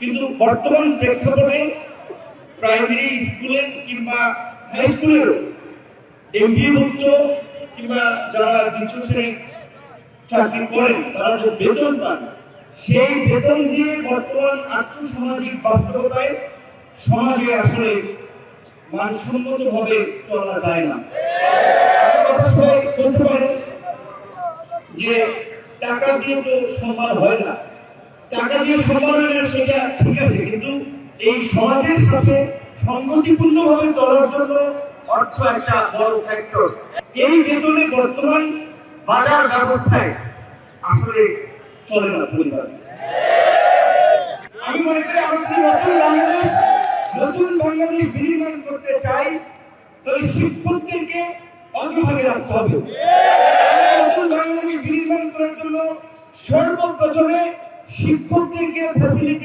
কিন্তু বর্তমান প্রেক্ষাপটে প্রাইমারি স্কুলে কিংবা হাই স্কুলেরও এমপিভুক্ত কিংবা যারা দ্বিতীয় শ্রেণী চাকরি করেন তারা যে বেতন পান, সেই বেতন দিয়ে বর্তমান আর্থসামাজিক বাস্তবতায় সমাজে আসলে মানসম্মত ভাবে চলা যায় না। কথা সবাই বলতে পারে যে টাকা দিয়ে তো সম্মান হয় না, টাকা দিয়ে সম্মান হয় না, সেটা ঠিক আছে, কিন্তু এই সমাজের সাথে সংগতিপূর্ণ ভাবে চলার জন্য অর্থ একটা বড় ফ্যাক্টর। এই বেতনে বর্তমান বাজার ব্যবস্থায় আসলে চলে না পরিবার। আমি মনে করি আমরা যদি নতুন বাংলাদেশ বিনির্মাণ করতে চাই, তবে শিক্ষকদেরকে অগ্রভাগে রাখতে হবে। নতুন বাংলাদেশ বিনির্মাণ করার জন্য সর্বপ্রথমে শিক্ষকদেরকে ফ্যাসিলিটি